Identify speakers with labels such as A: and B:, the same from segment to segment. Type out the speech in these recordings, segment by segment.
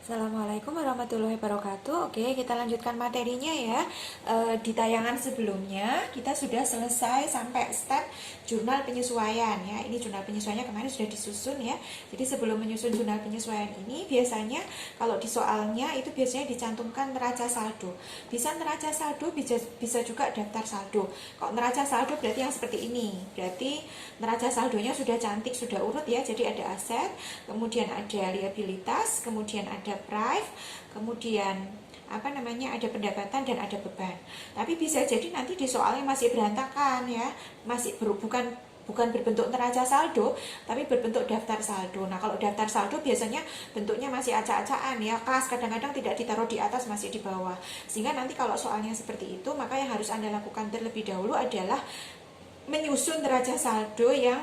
A: Assalamualaikum warahmatullahi wabarakatuh. Oke, kita lanjutkan materinya ya. Di tayangan sebelumnya kita sudah selesai sampai step jurnal penyesuaian ya. Ini jurnal penyesuaiannya kemarin sudah disusun ya. Jadi sebelum menyusun jurnal penyesuaian ini biasanya kalau di soalnya itu biasanya dicantumkan neraca saldo. Bisa neraca saldo, bisa juga daftar saldo. Kalau neraca saldo berarti yang seperti ini. Berarti neraca saldonya sudah cantik, sudah urut ya. Jadi ada aset, kemudian ada liabilitas, kemudian ada price, kemudian ada pendapatan dan ada beban. Tapi bisa jadi nanti di soalnya masih berantakan ya, masih bukan berbentuk neraca saldo tapi berbentuk daftar saldo. Nah, kalau daftar saldo biasanya bentuknya masih acak-acakan ya, kas kadang-kadang tidak ditaruh di atas, masih di bawah. Sehingga nanti kalau soalnya seperti itu, maka yang harus Anda lakukan terlebih dahulu adalah menyusun neraca saldo yang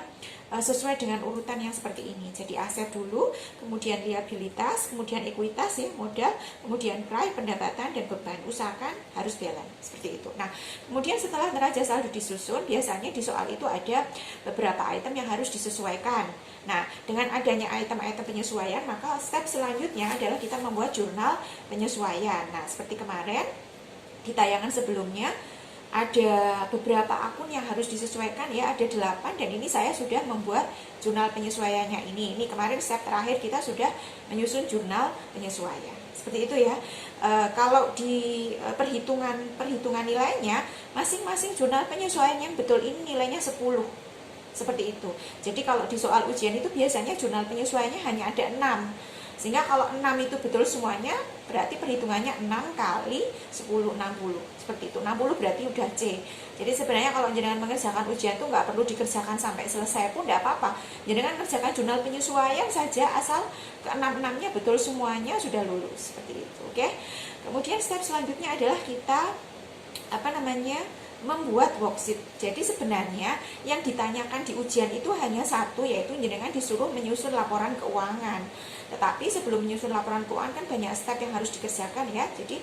A: sesuai dengan urutan yang seperti ini. Jadi aset dulu, kemudian liabilitas, kemudian ekuitas ya, modal, kemudian price, pendapatan dan beban. Usahakan harus balance seperti itu. Nah, kemudian setelah neraca saldo disusun, biasanya di soal itu ada beberapa item yang harus disesuaikan. Nah, dengan adanya item-item penyesuaian, maka step selanjutnya adalah kita membuat jurnal penyesuaian. Nah, seperti kemarin di tayangan sebelumnya ada beberapa akun yang harus disesuaikan ya, ada 8, dan ini saya sudah membuat jurnal penyesuaiannya ini kemarin step terakhir kita sudah menyusun jurnal penyesuaian seperti itu ya. Kalau di perhitungan nilainya, masing-masing jurnal penyesuaian yang betul ini nilainya 10 seperti itu. Jadi kalau di soal ujian itu biasanya jurnal penyesuaiannya hanya ada 6. Sehingga kalau 6 itu betul semuanya, berarti perhitungannya 6 kali 10, 60. Seperti itu, 60 berarti udah C. Jadi sebenarnya kalau jenengan mengerjakan ujian itu nggak perlu dikerjakan sampai selesai pun nggak apa-apa. Jenengan kerjakan jurnal penyesuaian saja, asal ke 6-6-nya betul semuanya sudah lulus. Seperti itu, oke. Kemudian step selanjutnya adalah kita membuat worksheet. Jadi sebenarnya yang ditanyakan di ujian itu hanya satu, yaitu jenengan disuruh menyusun laporan keuangan. Tetapi sebelum menyusun laporan keuangan kan banyak step yang harus dikerjakan ya. Jadi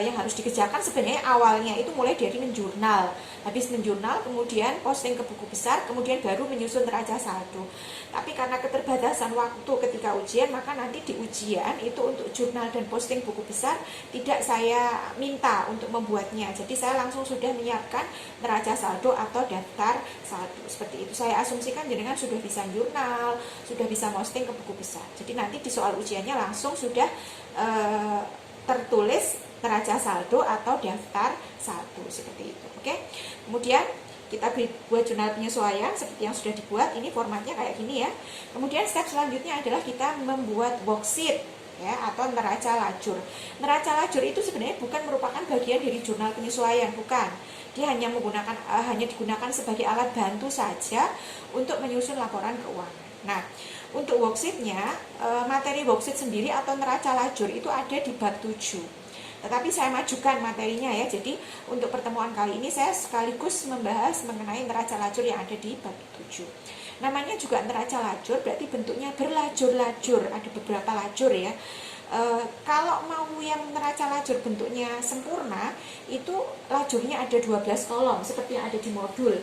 A: yang harus dikerjakan sebenarnya awalnya itu mulai dari menjurnal. Habis menjurnal kemudian posting ke buku besar, kemudian baru menyusun neraca saldo. Tapi karena keterbatasan waktu ketika ujian, maka nanti di ujian itu untuk jurnal dan posting buku besar tidak saya minta untuk membuatnya. Jadi saya langsung sudah menyiapkan neraca saldo atau daftar saldo. Seperti itu. Saya asumsikan jenengan sudah bisa jurnal, sudah bisa posting ke buku besar. Jadi nanti di soal ujiannya langsung sudah tertulis neraca saldo atau daftar saldo seperti itu. Oke. Kemudian kita buat jurnal penyesuaian seperti yang sudah dibuat. Ini formatnya kayak gini ya. Kemudian step selanjutnya adalah kita membuat worksheet ya, atau neraca lajur. Neraca lajur itu sebenarnya bukan merupakan bagian dari jurnal penyesuaian, bukan. Dia hanya digunakan sebagai alat bantu saja untuk menyusun laporan keuangan. Nah, untuk worksheetnya, materi worksheet sendiri atau neraca lajur itu ada di bab 7. Tetapi saya majukan materinya ya. Jadi untuk pertemuan kali ini saya sekaligus membahas mengenai neraca lajur yang ada di bab 7. Namanya juga neraca lajur, berarti bentuknya berlajur-lajur, ada beberapa lajur ya. Kalau mau yang neraca lajur bentuknya sempurna, itu lajurnya ada 12 kolom seperti yang ada di modul.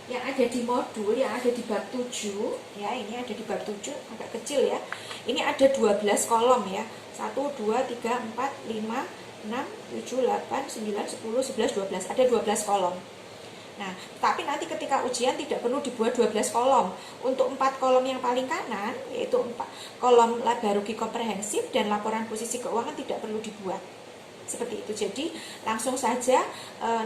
A: Yang ada di modul, yang ada di bab 7 ya, ini ada di bab 7, agak kecil ya. Ini ada 12 kolom ya. 1, 2, 3, 4, 5, 6, 7, 8, 9, 10, 11, 12. Ada 12 kolom. Nah, tapi nanti ketika ujian tidak perlu dibuat 12 kolom. Untuk 4 kolom yang paling kanan, yaitu 4 kolom laba rugi komprehensif dan laporan posisi keuangan tidak perlu dibuat. Seperti itu. Jadi langsung saja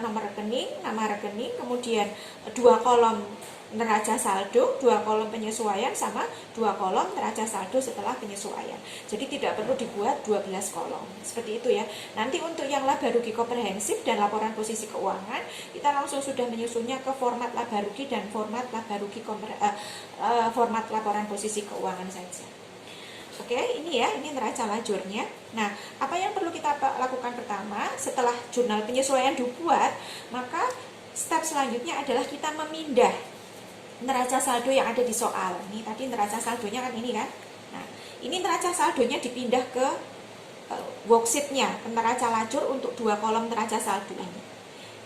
A: nomor rekening, nama rekening, kemudian 2 kolom neraca saldo, 2 kolom penyesuaian, sama 2 kolom neraca saldo setelah penyesuaian. Jadi tidak perlu dibuat 12 kolom. Seperti itu ya. Nanti untuk yang laba rugi komprehensif dan laporan posisi keuangan, kita langsung sudah menyusunnya ke format laba rugi dan format format laporan posisi keuangan saja. Oke, ini ya, ini neraca lajurnya. Nah, apa yang perlu kita lakukan pertama setelah jurnal penyesuaian dibuat, maka step selanjutnya adalah kita memindah neraca saldo yang ada di soal. Ini tadi neraca saldonya kan ini kan. Nah, ini neraca saldonya dipindah ke worksheetnya, ke neraca lajur untuk 2 kolom neraca saldo ini.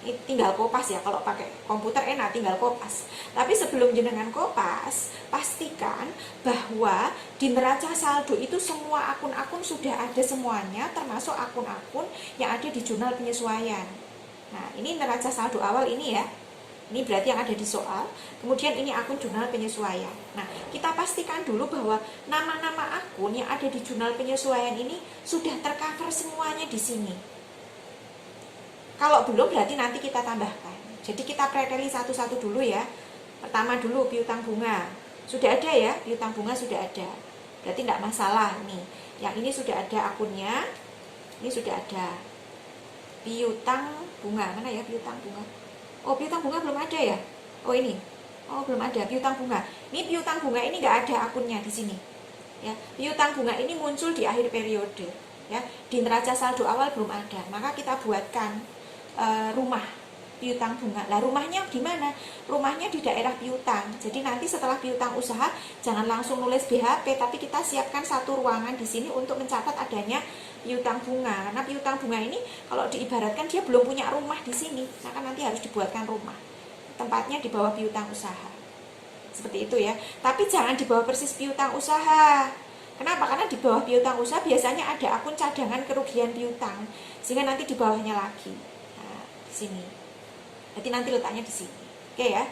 A: Ini tinggal kopas ya, kalau pakai komputer enak tinggal kopas. Tapi sebelum jenengan kopas, pastikan bahwa di neraca saldo itu semua akun-akun sudah ada semuanya, termasuk akun-akun yang ada di jurnal penyesuaian. Nah, ini neraca saldo awal ini ya. Ini berarti yang ada di soal. Kemudian ini akun jurnal penyesuaian. Nah, kita pastikan dulu bahwa nama-nama akun yang ada di jurnal penyesuaian ini sudah tercover semuanya di sini. Kalau belum berarti nanti kita tambahkan. Jadi kita preteli satu-satu dulu ya. Pertama dulu piutang bunga. Sudah ada ya, piutang bunga sudah ada. Berarti tidak masalah nih. Yang ini sudah ada akunnya. Ini sudah ada. Piutang bunga. Mana ya piutang bunga? Oh, piutang bunga belum ada ya? Oh, ini. Oh, belum ada piutang bunga. Ini piutang bunga ini nggak ada akunnya di sini. Ya, piutang bunga ini muncul di akhir periode. Ya, di neraca saldo awal belum ada. Maka kita buatkan rumah piutang bunga. Lah rumahnya di mana? Rumahnya di daerah piutang. Jadi nanti setelah piutang usaha jangan langsung nulis BHP, tapi kita siapkan satu ruangan di sini untuk mencatat adanya piutang bunga. Karena piutang bunga ini kalau diibaratkan dia belum punya rumah di sini, maka nanti harus dibuatkan rumah. Tempatnya di bawah piutang usaha. Seperti itu ya. Tapi jangan di bawah persis piutang usaha. Kenapa? Karena di bawah piutang usaha biasanya ada akun cadangan kerugian piutang, sehingga nanti di bawahnya lagi. Sini. Jadi nanti letaknya di sini. Oke ya.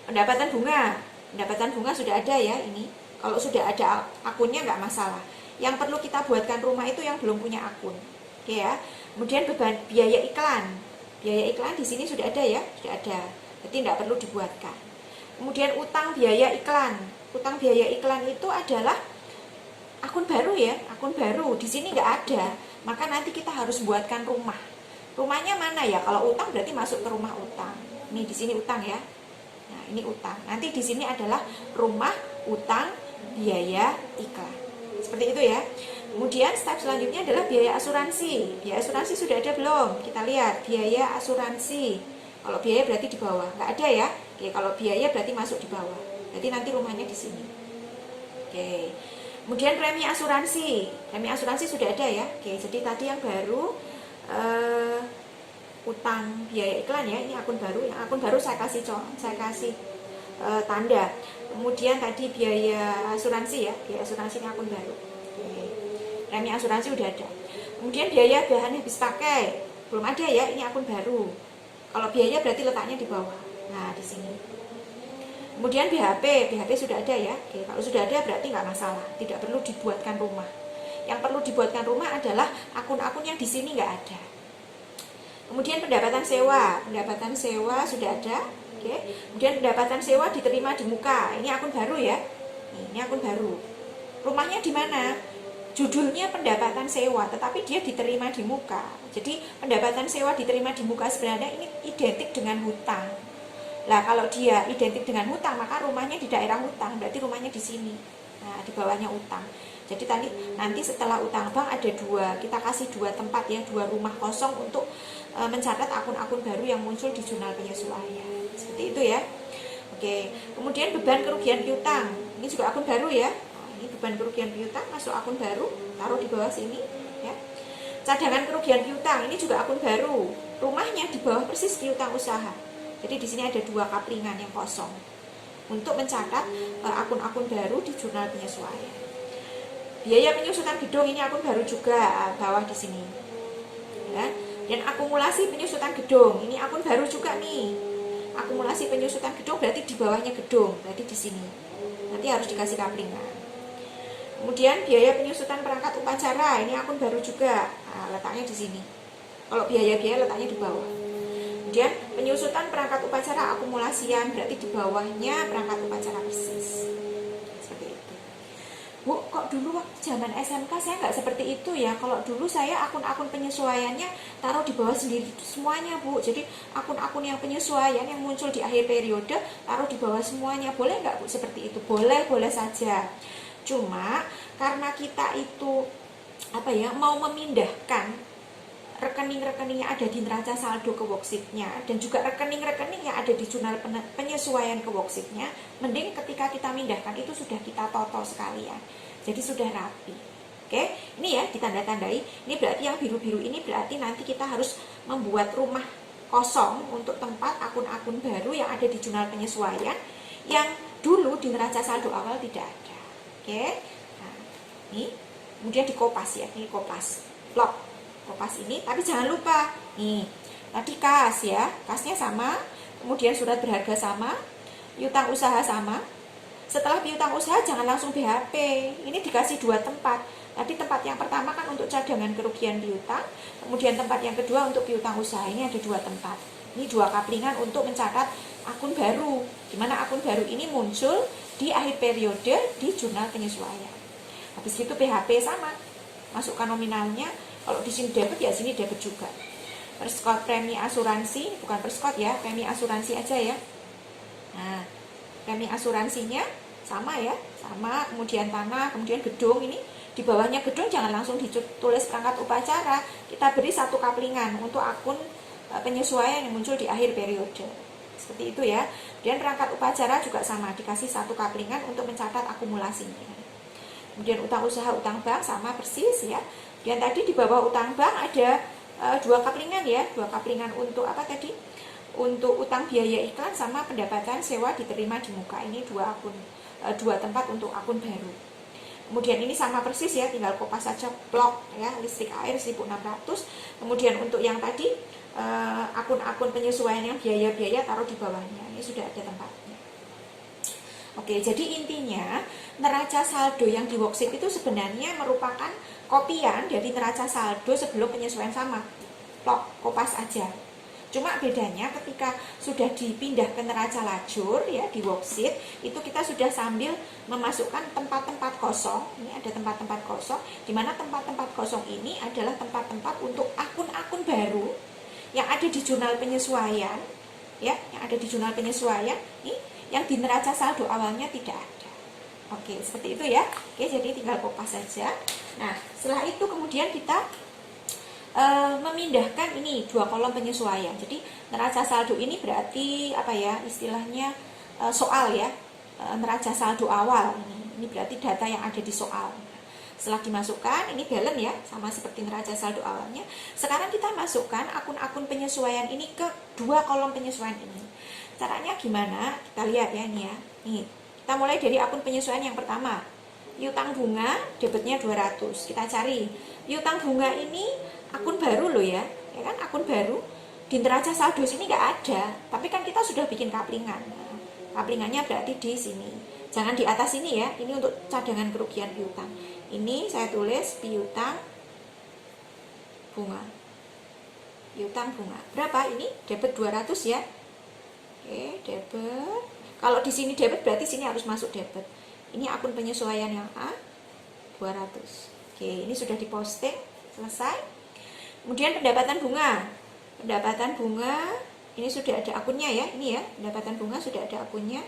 A: Pendapatan bunga sudah ada ya ini. Kalau sudah ada akunnya nggak masalah. Yang perlu kita buatkan rumah itu yang belum punya akun. Oke ya. Kemudian beban biaya iklan. Biaya iklan di sini sudah ada ya, sudah ada. Jadi tidak perlu dibuatkan. Kemudian utang biaya iklan. Utang biaya iklan itu adalah akun baru ya, akun baru. Di sini nggak ada. Maka nanti kita harus buatkan rumah. Rumahnya mana ya? Kalau utang berarti masuk ke rumah utang. Ini di sini utang ya. Nah, ini utang. Nanti di sini adalah rumah utang biaya iklan. Seperti itu ya. Kemudian step selanjutnya adalah biaya asuransi. Biaya asuransi sudah ada belum? Kita lihat biaya asuransi. Kalau biaya berarti di bawah. Nggak ada ya. Oke, kalau biaya berarti masuk di bawah. Berarti nanti rumahnya di sini. Oke. Kemudian premi asuransi. Premi asuransi sudah ada ya. Oke, jadi tadi yang baru utang biaya iklan ya, ini akun baru. Yang akun baru saya kasih tanda. Kemudian tadi biaya asuransi ya, biaya asuransi ini akun baru. Oke. Premi asuransi udah ada. Kemudian biaya bahan habis pakai belum ada ya, ini akun baru. Kalau biaya berarti letaknya di bawah. Nah di sini. Kemudian BHP sudah ada ya. Oke, kalau sudah ada berarti nggak masalah, tidak perlu dibuatkan rumah. Yang perlu dibuatkan rumah adalah akun-akun yang di sini nggak ada. Kemudian pendapatan sewa sudah ada. Oke. Kemudian pendapatan sewa diterima di muka. Ini akun baru ya. Ini akun baru. Rumahnya di mana? Judulnya pendapatan sewa, tetapi dia diterima di muka. Jadi pendapatan sewa diterima di muka sebenarnya ini identik dengan hutang. Lah kalau dia identik dengan hutang, maka rumahnya di daerah hutang. Berarti rumahnya di sini. Nah, di bawahnya utang. Jadi nanti setelah utang bank ada dua, kita kasih dua tempat ya, dua rumah kosong untuk mencatat akun-akun baru yang muncul di jurnal penyesuaian. Seperti itu ya. Oke. Kemudian beban kerugian piutang. Ini juga akun baru ya. Nah, ini beban kerugian piutang masuk akun baru, taruh di bawah sini ya. Cadangan kerugian piutang ini juga akun baru. Rumahnya di bawah persis piutang usaha. Jadi di sini ada dua kaplingan yang kosong untuk mencatat akun-akun baru di jurnal penyesuaian. Biaya penyusutan gedung ini akun baru juga, bawah di sini. Ya. Dan akumulasi penyusutan gedung ini akun baru juga nih. Akumulasi penyusutan gedung berarti di bawahnya gedung, berarti di sini. Nanti harus dikasih kaplingan. Kemudian biaya penyusutan perangkat upacara ini akun baru juga, nah, letaknya di sini. Kalau biaya-biaya letaknya di bawah. Kemudian penyusutan perangkat upacara akumulasian berarti di bawahnya perangkat upacara persis. Bu, kok dulu waktu zaman SMK saya nggak seperti itu ya. Kalau dulu saya akun-akun penyesuaiannya taruh di bawah sendiri semuanya Bu. Jadi akun-akun yang penyesuaian yang muncul di akhir periode taruh di bawah semuanya. Boleh nggak Bu seperti itu? Boleh, boleh saja. Cuma karena kita itu mau memindahkan rekening-rekening yang ada di neraca saldo ke worksheet-nya dan juga rekening-rekening yang ada di jurnal penyesuaian ke worksheet-nya, mending ketika kita mindahkan itu sudah kita toto sekalian, jadi sudah rapi. Oke, ini ya ditanda-tandai. Ini berarti yang biru-biru ini berarti nanti kita harus membuat rumah kosong untuk tempat akun-akun baru yang ada di jurnal penyesuaian yang dulu di neraca saldo awal tidak ada. Oke. Nah, ini kemudian dikopas ya, ini kopas. Blok kopas ini, tapi jangan lupa nih, tadi kas ya, kasnya sama, kemudian surat berharga sama, piutang usaha sama. Setelah piutang usaha jangan langsung BHP. Ini dikasih 2 tempat. Tadi tempat yang pertama kan untuk cadangan kerugian piutang, kemudian tempat yang kedua untuk piutang usaha. Ini ada 2 tempat. Ini 2 kaplingan untuk mencatat akun baru, di mana akun baru ini muncul di akhir periode di jurnal penyesuaian. Habis itu BHP sama, masukkan nominalnya. Kalau di sini debit ya sini debit juga. Perskot premi asuransi, bukan perskot ya, premi asuransi aja ya. Nah, premi asuransinya sama ya, sama, kemudian tanah, kemudian gedung. Ini di bawahnya gedung jangan langsung ditulis perangkat upacara, kita beri 1 kaplingan untuk akun penyesuaian yang muncul di akhir periode. Seperti itu ya. Dan perangkat upacara juga sama, dikasih 1 kaplingan untuk mencatat akumulasinya. Kemudian utang usaha, utang bank sama persis ya. Dan tadi di bawah utang bank ada 2 kaplingan ya, 2 kaplingan untuk apa tadi? Untuk utang biaya iklan sama pendapatan sewa diterima di muka. Ini 2 akun, 2 tempat untuk akun baru. Kemudian ini sama persis ya, tinggal kopas saja blok ya, listrik air 1.600. Kemudian untuk yang tadi akun-akun penyesuaian yang biaya-biaya taruh di bawahnya. Ini sudah ada tempatnya. Oke, jadi intinya neraca saldo yang di worksheet itu sebenarnya merupakan kopian dari neraca saldo sebelum penyesuaian sama. Blok kopas aja. Cuma bedanya ketika sudah dipindah ke neraca lajur ya di worksheet, itu kita sudah sambil memasukkan tempat-tempat kosong. Ini ada tempat-tempat kosong, di mana tempat-tempat kosong ini adalah tempat-tempat untuk akun-akun baru yang ada di jurnal penyesuaian ya, yang ada di jurnal penyesuaian ini yang di neraca saldo awalnya tidak ada. Oke, seperti itu ya. Oke, jadi tinggal kopas saja. Nah, setelah itu kemudian kita memindahkan ini 2 kolom penyesuaian. Jadi neraca saldo ini berarti apa ya, istilahnya soal ya, neraca saldo awal ini berarti data yang ada di soal. Setelah dimasukkan ini balance ya, sama seperti neraca saldo awalnya. Sekarang kita masukkan akun-akun penyesuaian ini ke 2 kolom penyesuaian ini. Caranya gimana? Kita lihat ya ini ya. Nih, kita mulai dari akun penyesuaian yang pertama. Piutang bunga debitnya 200. Kita cari. Piutang bunga ini akun baru loh ya. Ya kan, akun baru. Di neraca saldo sini nggak ada, tapi kan kita sudah bikin kaplingan. Nah, kaplingannya berarti di sini. Jangan di atas ini ya. Ini untuk cadangan kerugian piutang. Ini saya tulis piutang bunga. Piutang bunga. Berapa ini? Debit 200 ya. Oke, debit. Kalau di sini debit berarti sini harus masuk debit. Ini akun penyesuaian yang A 200. Oke, ini sudah diposting, selesai. Kemudian pendapatan bunga. Pendapatan bunga ini sudah ada akunnya ya. Ini ya, pendapatan bunga sudah ada akunnya.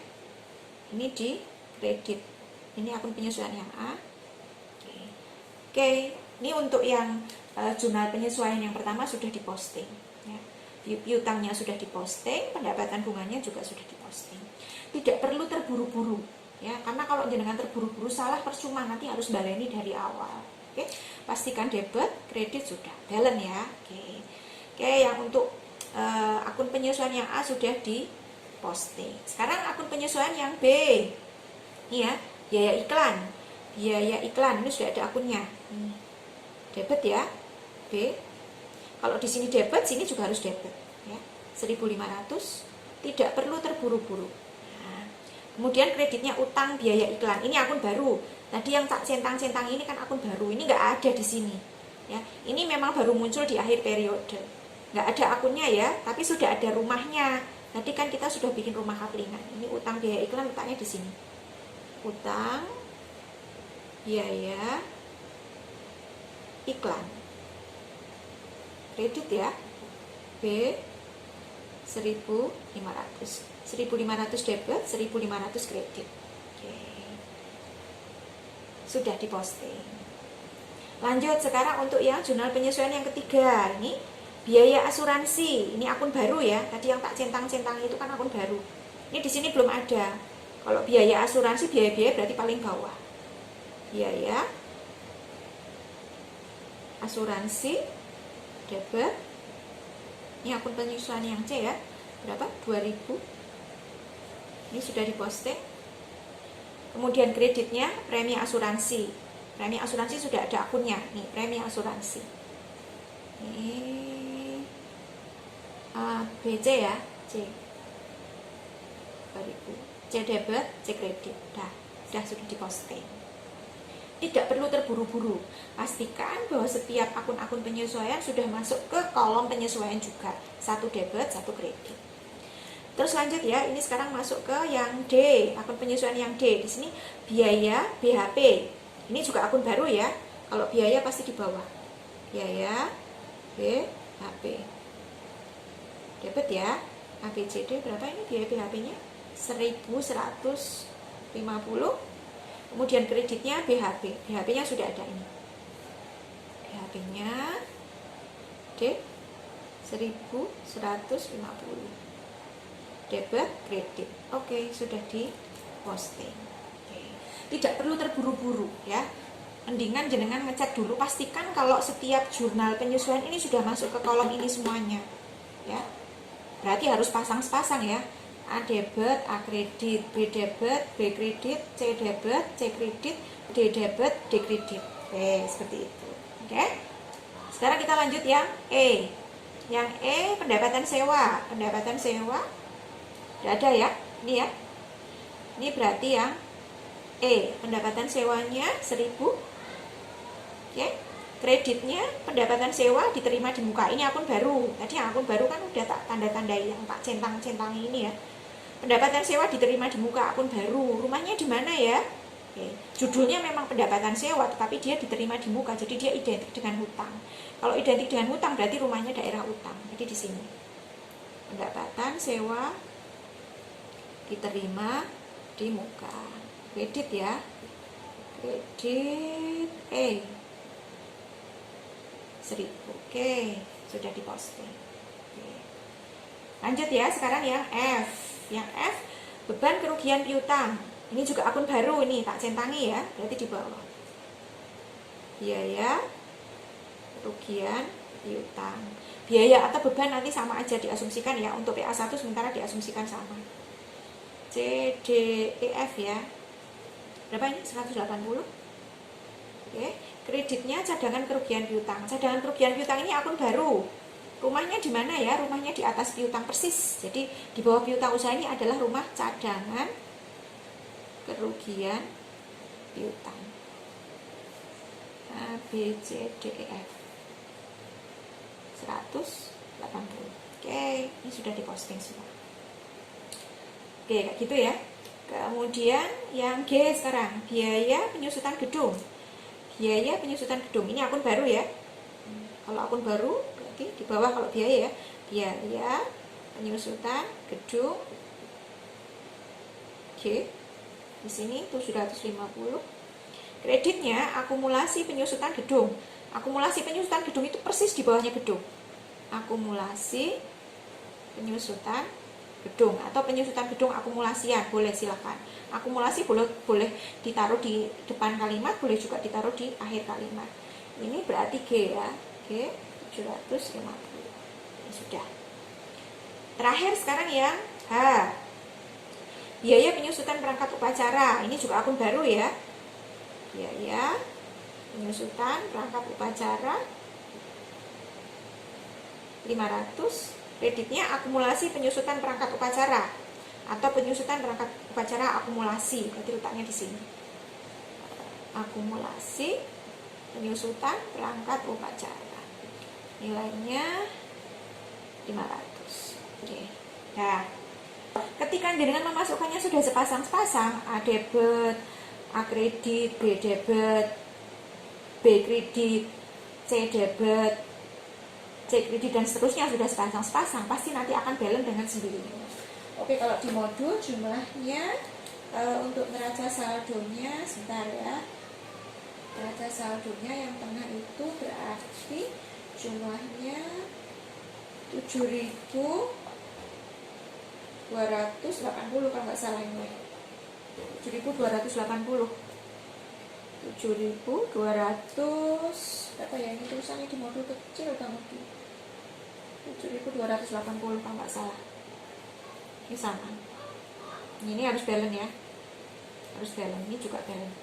A: Ini di kredit. Ini akun penyesuaian yang A. Oke, ini untuk yang jurnal penyesuaian yang pertama sudah diposting ya. Piutangnya sudah diposting, pendapatan bunganya juga sudah diposting. Tidak perlu terburu-buru ya, karena kalau jenengan terburu-buru salah percuma, nanti harus baleni dari awal. Oke, pastikan debit, kredit sudah, balance ya. Oke, yang untuk akun penyesuaian yang A sudah diposting. Sekarang akun penyesuaian yang B. Ini ya, biaya iklan. Biaya iklan ini sudah ada akunnya. Debit ya, B. Kalau di sini debit, sini juga harus debit ya. 1.500, tidak perlu terburu-buru. Nah, kemudian kreditnya utang biaya iklan. Ini akun baru. Tadi yang tak centang-centang ini kan akun baru. Ini nggak ada di sini ya. Ini memang baru muncul di akhir periode. Nggak ada akunnya ya, tapi sudah ada rumahnya. Tadi kan kita sudah bikin rumah kaplingan. Ini utang biaya iklan letaknya di sini. Utang biaya iklan, kredit ya, B 1.500. 1.500 debit, 1.500 kredit. Oke, sudah diposting. Lanjut sekarang untuk yang jurnal penyesuaian yang ketiga. Ini biaya asuransi. Ini akun baru ya. Tadi yang tak centang-centang itu kan akun baru. Ini di sini belum ada. Kalau biaya asuransi, biaya-biaya berarti paling bawah. Biaya asuransi debit Ini akun penyesuaian yang C ya. Berapa? 2000. Ini sudah diposting. Kemudian kreditnya premi asuransi. Premi asuransi sudah ada akunnya. Nih, premi asuransi. Ini BC ya, C. 2000. C debit, C kredit. Sudah diposting. Tidak perlu terburu-buru. Pastikan bahwa setiap akun-akun penyesuaian sudah masuk ke kolom penyesuaian juga. Satu debit, satu kredit. Terus lanjut ya, ini sekarang masuk ke yang D, akun penyesuaian yang D. Di sini biaya BHP. Ini juga akun baru ya. Kalau biaya pasti di bawah. Biaya BHP. Debit ya. ABCD berapa ini biaya BHP-nya? 1.150. Kemudian kreditnya BHP. BHP-nya sudah ada ini. BHP-nya D 1.150. Debit, kredit. Oke, sudah di posting. Tidak perlu terburu-buru ya. Mendingan jenengan ngecek dulu, pastikan kalau setiap jurnal penyesuaian ini sudah masuk ke kolom ini semuanya. Ya. Berarti harus pasang-pasang ya. A debit, A kredit, B debit, B kredit, C debit, C kredit, D debit, D kredit. Oke, seperti itu. Oke. Sekarang kita lanjut yang E. Yang E pendapatan sewa. Pendapatan sewa sudah ada ya. Ini ya. Ini berarti yang E, pendapatan sewanya 1.000. Oke. Kreditnya pendapatan sewa diterima di muka. Ini akun baru. Tadi yang akun baru kan udah tak tanda-tandai yang tak centang-centang ini ya. Pendapatan sewa diterima di muka, akun baru. Rumahnya di mana ya? Oke. Judulnya memang pendapatan sewa, tetapi dia diterima di muka, jadi dia identik dengan hutang. Kalau identik dengan hutang berarti rumahnya daerah hutang. Jadi di sini. Pendapatan sewa diterima di muka. Kredit ya. Kredit 1.000. Oke, sudah diposting. Oke. Lanjut ya, sekarang yang F. Yang F, beban kerugian piutang. Ini juga akun baru ini, tak centangi ya, berarti di bawah. Biaya kerugian piutang. Biaya atau beban nanti sama aja diasumsikan ya. Untuk PA1 sementara diasumsikan sama. C, D, E, F ya. Berapa ini? 180. Oke. Kreditnya cadangan kerugian piutang. Cadangan kerugian piutang ini akun baru. Rumahnya di mana ya? Rumahnya di atas piutang persis. Jadi di bawah piutang usaha ini adalah rumah cadangan kerugian piutang. A, B, C, D, E, F. 180. Oke, ini sudah diposting semua. Oke, kayak gitu ya. Kemudian yang G sekarang, biaya penyusutan gedung. Biaya penyusutan gedung. Ini akun baru ya. Kalau akun baru berarti di bawah kalau biaya ya. Biaya penyusutan gedung G. Di sini 750. Kreditnya akumulasi penyusutan gedung. Akumulasi penyusutan gedung itu persis di bawahnya gedung. Akumulasi penyusutan gedung atau penyusutan gedung akumulasian, boleh silakan. Akumulasi boleh ditaruh di depan kalimat, boleh juga ditaruh di akhir kalimat. Ini berarti G ya. G 750. Ini sudah. Terakhir sekarang yang H. Biaya penyusutan perangkat upacara. Ini juga akun baru ya. Biaya penyusutan perangkat upacara 500. Kreditnya akumulasi penyusutan perangkat upacara atau penyusutan perangkat upacara akumulasi. Berarti letaknya di sini. Akumulasi penyusutan perangkat upacara. Nilainya 500. Oke. Nah, ketika jenengan memasukkannya sudah sepasang-sepasang, A debit, A kredit, B debit, B kredit, C debit, C kredit dan seterusnya sudah sepasang-sepasang, pasti nanti akan balance dengan sendirinya. Oke, kalau di modul jumlahnya untuk neraca saldonya sebentar ya. Neraca saldonya yang tengah itu berarti jumlahnya 7.280 kalau nggak salah ini. 7.280. 7.200 berapa ya, ini tulisannya di modul kecil banget. 7.280 kalau nggak salah. Ini sama. Ini harus balance ya. Harus balance, ini juga balance.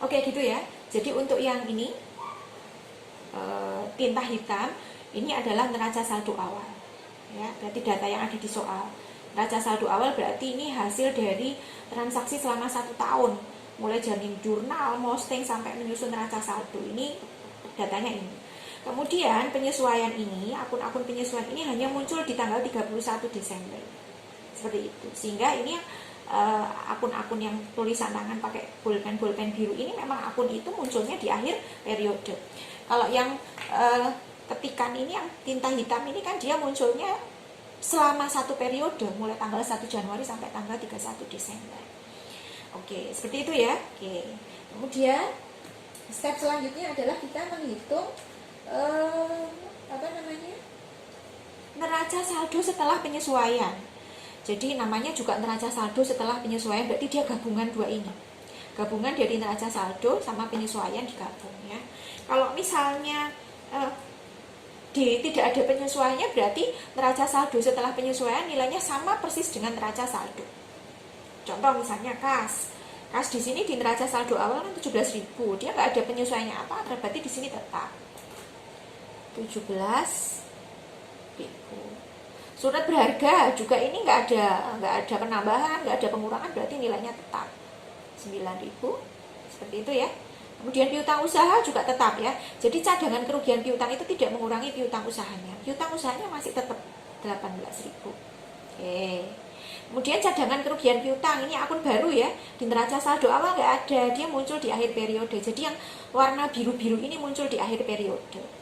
A: Oke, gitu ya. Jadi untuk yang ini tinta hitam ini adalah neraca saldo awal. Ya, berarti data yang ada di soal. Neraca saldo awal berarti ini hasil dari transaksi selama 1 tahun, mulai jaring jurnal, posting sampai menyusun neraca saldo. Ini datanya ini. Kemudian penyesuaian ini, akun-akun penyesuaian ini hanya muncul di tanggal 31 Desember. Seperti itu. Sehingga ini akun-akun yang tulisan tangan pakai pulpen biru ini memang akun itu munculnya di akhir periode. Kalau yang ketikan ini, yang tinta hitam ini kan dia munculnya selama 1 periode, mulai tanggal 1 Januari sampai tanggal 31 Desember. Oke, seperti itu ya. Oke. Kemudian step selanjutnya adalah kita menghitung neraca saldo setelah penyesuaian. Jadi namanya juga neraca saldo setelah penyesuaian, berarti dia gabungan dua ini. Gabungan dari neraca saldo sama penyesuaian digabung ya. Kalau misalnya tidak ada penyesuaiannya, berarti neraca saldo setelah penyesuaian nilainya sama persis dengan neraca saldo. Contoh misalnya kas di sini di neraca saldo awal kan 17.000, dia nggak ada penyesuaiannya apa, berarti di sini tetap 17.000. Surat berharga juga ini nggak ada penambahan, nggak ada pengurangan, berarti nilainya tetap 9.000. Seperti itu ya. Kemudian piutang usaha juga tetap ya. Jadi cadangan kerugian piutang itu tidak mengurangi piutang usahanya. Piutang usahanya masih tetap 18.000. Oke. Kemudian cadangan kerugian piutang ini akun baru ya. Di neraca saldo awal nggak ada, dia muncul di akhir periode. Jadi yang warna biru-biru ini muncul di akhir periode.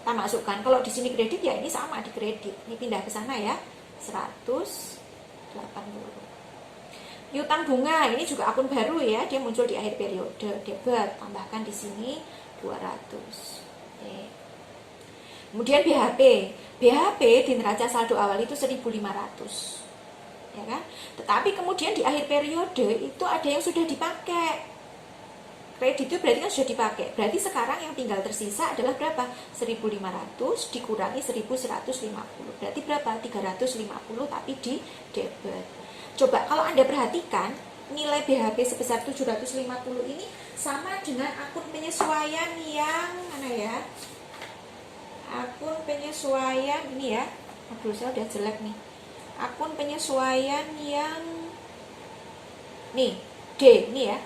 A: Kita masukkan, kalau di sini kredit ya ini sama di kredit. Ini pindah ke sana ya, 180. Piutang bunga ini juga akun baru ya, dia muncul di akhir periode. Debit, tambahkan di sini 200. Oke. Kemudian BHP di neraca saldo awal itu 1.500. Ya kan? Tetapi kemudian di akhir periode itu ada yang sudah dipakai. Kredit itu berarti kan sudah dipakai. Berarti sekarang yang tinggal tersisa adalah berapa? 1.500 dikurangi 1.150. Berarti berapa? 350 tapi di debit. Coba kalau Anda perhatikan, nilai BHP sebesar 750 ini sama dengan akun penyesuaian yang mana ya? Akun penyesuaian ini ya. Aduh, saya udah jelek nih. Akun penyesuaian yang nih, D ini ya.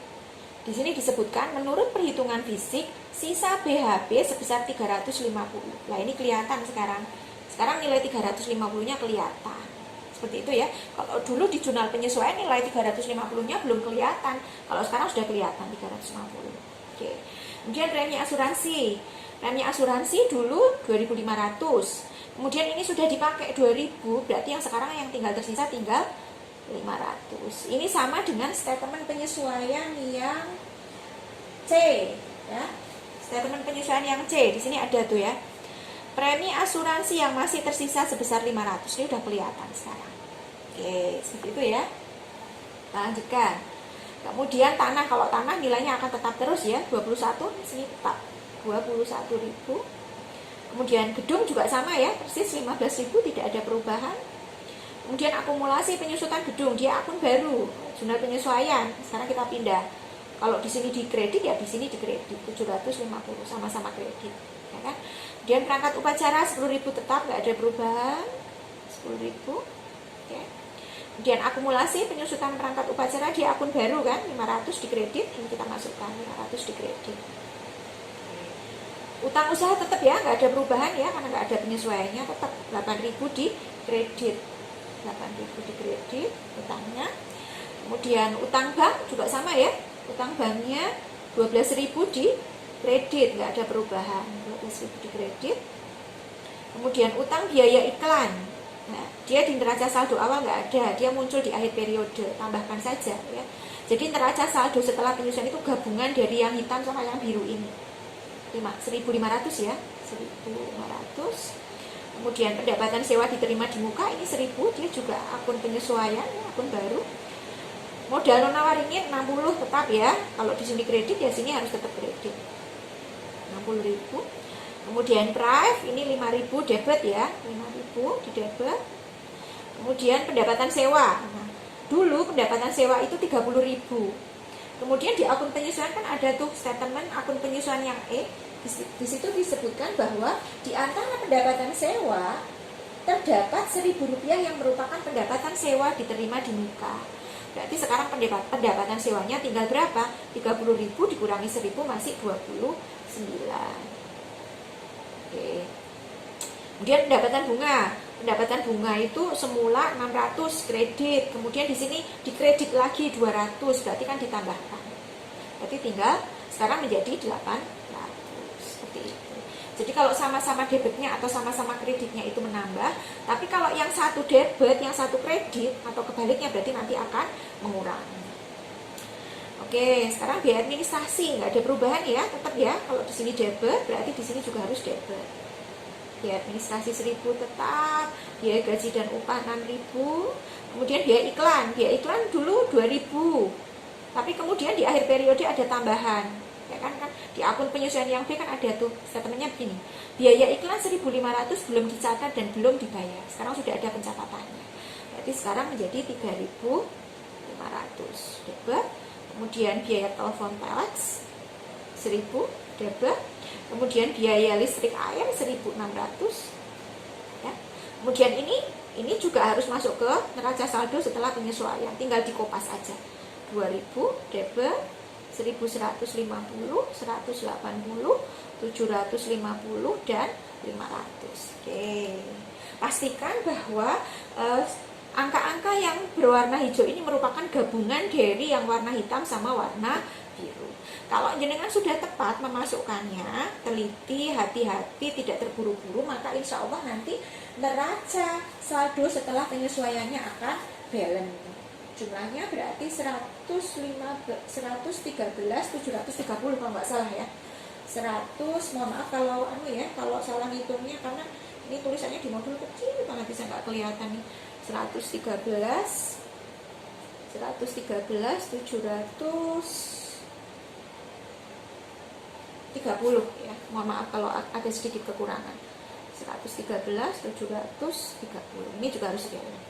A: Di sini disebutkan menurut perhitungan fisik sisa BHP sebesar 350. Nah, ini kelihatan sekarang. Sekarang nilai 350-nya kelihatan. Seperti itu ya. Kalau dulu di jurnal penyesuaian nilai 350-nya belum kelihatan. Kalau sekarang sudah kelihatan 350. Oke. Kemudian premi asuransi. Premi asuransi dulu 2.500. Kemudian ini sudah dipakai 2.000, berarti yang sekarang yang tinggal tersisa tinggal 500. Ini sama dengan statement penyesuaian yang C ya. Statement penyesuaian yang C di sini ada tuh ya. Premi asuransi yang masih tersisa sebesar 500. Ini udah kelihatan sekarang. Oke, seperti itu ya. Lanjutkan. Kemudian tanah, kalau tanah nilainya akan tetap terus ya, 21 di sini tetap 21.000. Kemudian gedung juga sama ya, persis 15.000, tidak ada perubahan. Kemudian akumulasi penyusutan gedung, dia akun baru, jurnal penyesuaian. Sekarang kita pindah. Kalau di sini di kredit ya di sini di kredit 750 sama-sama kredit, ya kan? Kemudian perangkat upacara 10.000 tetap, nggak ada perubahan 10.000. Ya. Kemudian akumulasi penyusutan perangkat upacara dia akun baru kan 500 di kredit, ini kita masukkan 500 di kredit. Utang usaha tetap ya, nggak ada perubahan ya karena nggak ada penyesuaiannya, tetap 8.000 di kredit. 8.000 di kredit utangnya. Kemudian utang bank juga sama ya, utang banknya 12.000 di kredit, nggak ada perubahan, 12.000 di kredit. Kemudian utang biaya iklan, nah dia di neraca saldo awal nggak ada, dia muncul di akhir periode, tambahkan saja ya. Jadi neraca saldo setelah penyusunan itu gabungan dari yang hitam sama yang biru ini, 1.500 ya, 1.500. Kemudian pendapatan sewa diterima di muka ini 1.000, dia juga akun penyesuaian, akun baru. Modal non waringin 60 tetap ya. Kalau di sini kredit ya sini harus tetap kredit. 60.000. Kemudian prive ini 5.000 debit ya, 5.000 di debit. Kemudian pendapatan sewa. Nah, dulu pendapatan sewa itu 30.000. Kemudian di akun penyesuaian kan ada tuh statement akun penyesuaian yang E. Di situ disebutkan bahwa di antara pendapatan sewa terdapat Rp1.000 yang merupakan pendapatan sewa diterima di muka. Berarti sekarang pendapatan sewanya tinggal berapa? 30.000 dikurangi 1.000 masih 29. Oke. Kemudian pendapatan bunga. Pendapatan bunga itu semula 600 kredit, kemudian di sini dikredit lagi 200, berarti kan ditambahkan. Berarti tinggal sekarang menjadi 800. Seperti itu. Jadi kalau sama-sama debitnya atau sama-sama kreditnya itu menambah, tapi kalau yang satu debit, yang satu kredit atau kebaliknya berarti nanti akan mengurangi. Oke, sekarang biaya administrasi nggak ada perubahan ya, tetap ya. Kalau di sini debit, berarti di sini juga harus debit. Biaya administrasi 1.000 tetap, biaya gaji dan upah 6.000, kemudian biaya iklan dulu 2.000, tapi kemudian di akhir periode ada tambahan, ya kan di akun penyesuaian yang B kan ada tuh statementnya begini, biaya iklan 1.500 belum dicatat dan belum dibayar, sekarang sudah ada pencatatannya, berarti sekarang menjadi 3.500 debit, kemudian biaya telepon telex 1.000 debit, kemudian biaya listrik air 1.600 ya. Kemudian ini juga harus masuk ke neraca saldo setelah penyesuaian, tinggal dikopas aja. 2.000 debit, 1.150, 180, 750 dan 500. Oke. Pastikan bahwa angka-angka yang berwarna hijau ini merupakan gabungan dari yang warna hitam sama warna biru. Kalau jenengan sudah tepat memasukkannya, teliti, hati-hati, tidak terburu-buru, maka insya Allah nanti neraca saldo setelah penyesuaiannya akan balance. Jumlahnya berarti 113.730 kalau nggak salah ya. 100, mohon maaf kalau kalau salah ngitungnya karena ini tulisannya di modul kecil banget bisa nggak kelihatan nih. 113.730 ya, mohon maaf kalau ada sedikit kekurangan. 113.730 ini juga harus diambil.